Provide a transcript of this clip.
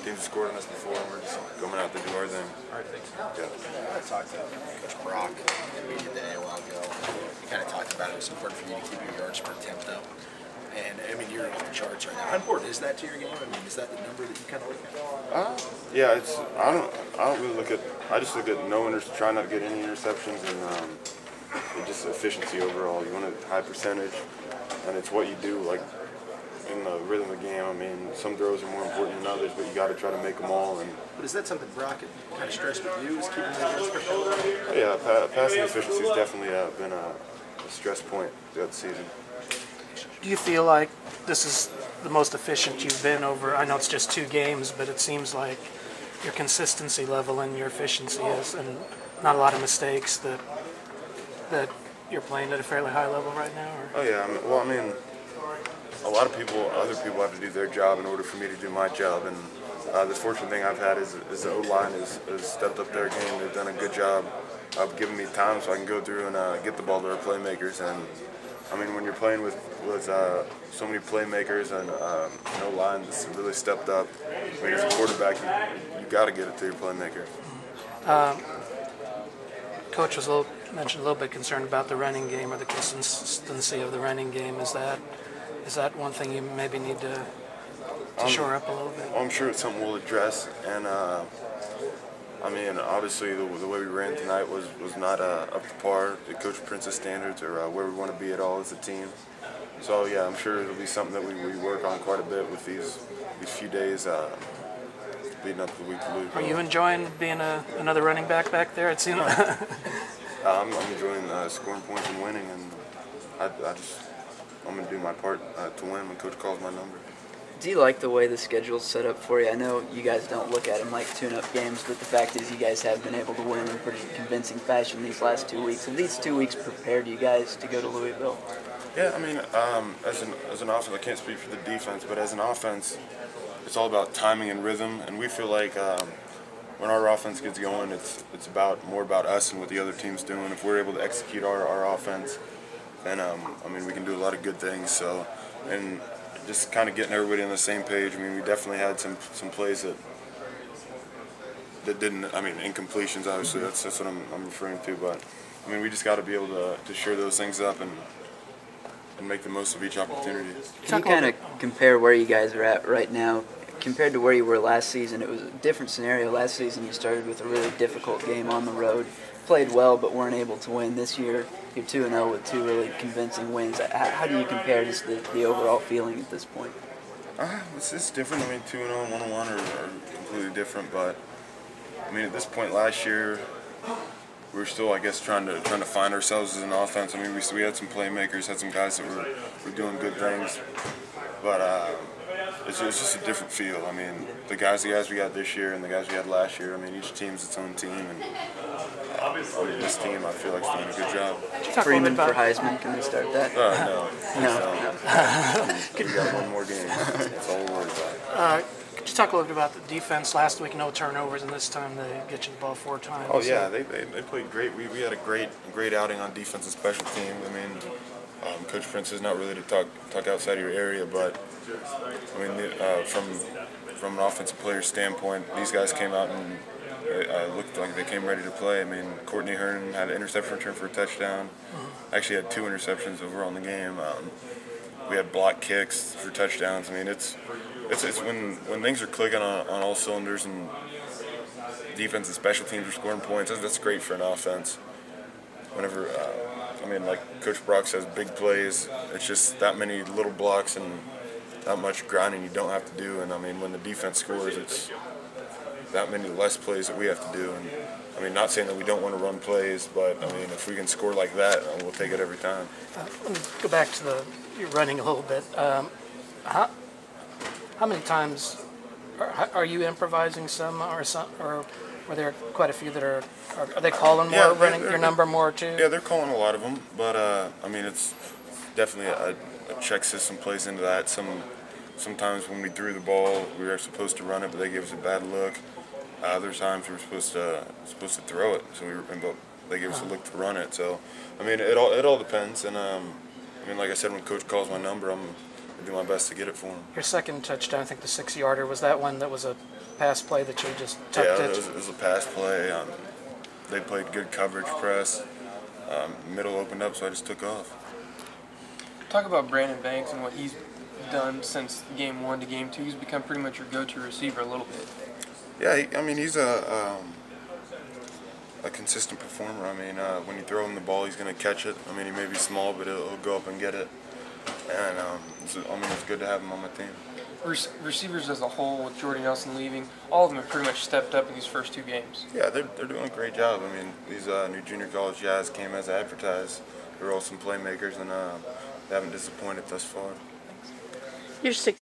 teams have scored on us before, and we're just coming out to do our thing. All right, thanks. Yeah. I talked to Coach Brock maybe a day a while ago. He kind of talked about it was important for you to keep your yards per attempt up. And I mean, you're off the charts right now. How important is that to your game? I mean, is that the number that you kind of look at? Yeah, it's I don't really look at. I just look at try not to get any interceptions, and just efficiency overall. You want a high percentage, and it's what you do. Like in the rhythm of the game, I mean, some throws are more important than others, but you got to try to make them all. But is that something Brock had kind of stressed with you? Is keeping the yards per attempt? Yeah, passing efficiency has definitely been a stress point throughout the season. Do you feel like this is the most efficient you've been over? I know it's just 2 games, but it seems like your consistency level and your efficiency is, and not a lot of mistakes. That you're playing at a fairly high level right now. Or? Oh yeah, I mean, a lot of other people have to do their job in order for me to do my job, and the fortunate thing I've had is the O-line has stepped up their game. They've done a good job of giving me time so I can go through and get the ball to our playmakers. And I mean, when you're playing with so many playmakers and no line that's really stepped up, I mean, as a quarterback, you got to get it to your playmaker. Coach was mentioned a little bit concerned about the running game or the consistency of the running game. Is that one thing you maybe need to shore up a little bit? I'm sure it's something we'll address, and I mean, obviously the way we ran tonight was not up to par to Coach Prince's standards or where we want to be at all as a team. So yeah, I'm sure it'll be something that we work on quite a bit with these few days leading up to the week to lose. Are you enjoying being another running back there? It seems. I'm enjoying scoring points and winning, and I'm going to do my part to win when Coach calls my number. Do you like the way the schedule's set up for you? I know you guys don't look at them like tune-up games, but the fact is you guys have been able to win in pretty convincing fashion these last 2 weeks. Have these 2 weeks prepared you guys to go to Louisville? Yeah, I mean, as an offense, I can't speak for the defense, but as an offense, it's all about timing and rhythm, and we feel like when our offense gets going, it's more about us and what the other team's doing. If we're able to execute our offense, then I mean, we can do a lot of good things. So, and just kind of getting everybody on the same page. I mean, we definitely had some plays that didn't. I mean, incompletions. Obviously, that's what I'm referring to. But I mean, we just got to be able to shore those things up and make the most of each opportunity. Can you kind of compare where you guys are at right now compared to where you were last season? It was a different scenario. Last season you started with a really difficult game on the road, played well but weren't able to win. This year you're 2-0 with 2 really convincing wins. How do you compare just the overall feeling at this point? It's different. I mean, 2-0 and 1-1 are completely different. But I mean, at this point last year, we were still, I guess, trying to find ourselves as an offense. I mean, we had some playmakers, had some guys that were doing good things, but it's just a different feel. I mean, the guys we got this year and the guys we had last year. I mean, each team's its own team, and I mean, this team I feel like is doing a good job. Freeman for Heisman, can we start that? No. No. We got one more game. That's all we're worried about. Could you talk a little bit about the defense? Last week, no turnovers, and this time they get you the ball 4 times. Oh yeah, they played great. We had a great outing on defense and special teams. I mean, Coach Prince is not really to talk outside of your area, but I mean, from an offensive player standpoint, these guys came out and looked like they came ready to play. I mean, Courtney Hearn had an interception return for a touchdown. Actually had 2 interceptions overall in the game. We had block kicks for touchdowns. I mean, it's when things are clicking on all cylinders and defense and special teams are scoring points. That's great for an offense. Whenever I mean, like Coach Brock says, big plays. It's just that many little blocks and that much grinding you don't have to do. And I mean, when the defense scores, it's that many less plays that we have to do. And I mean, not saying that we don't want to run plays, but I mean, if we can score like that, we'll take it every time. Let me go back to your running a little bit. How many times are you improvising some, or were there quite a few that are they calling more, running your number more too? Yeah, they're calling a lot of them, but I mean, it's definitely a check system plays into that. Sometimes when we threw the ball, we were supposed to run it, but they gave us a bad look. Other times we were supposed to throw it, so they gave us a look to run it. So I mean, it all depends, and I mean, like I said, when Coach calls my number, I'm do my best to get it for him. Your second touchdown, I think the 6-yarder, was that one that was a pass play that you just tucked Yeah, it? it was a pass play. They played good coverage press. Middle opened up, so I just took off. Talk about Brandon Banks and what he's done since game 1 to game 2. He's become pretty much your go-to receiver a little bit. Yeah, I mean, he's a consistent performer. I mean, when you throw him the ball, he's going to catch it. I mean, he may be small, but he'll go up and get it. And it's good to have him on my team. Receivers as a whole, with Jordy Nelson leaving, all of them have pretty much stepped up in these first 2 games. Yeah, they're doing a great job. I mean, these new junior college guys came as advertised. They're all some playmakers, and they haven't disappointed thus far. You're 6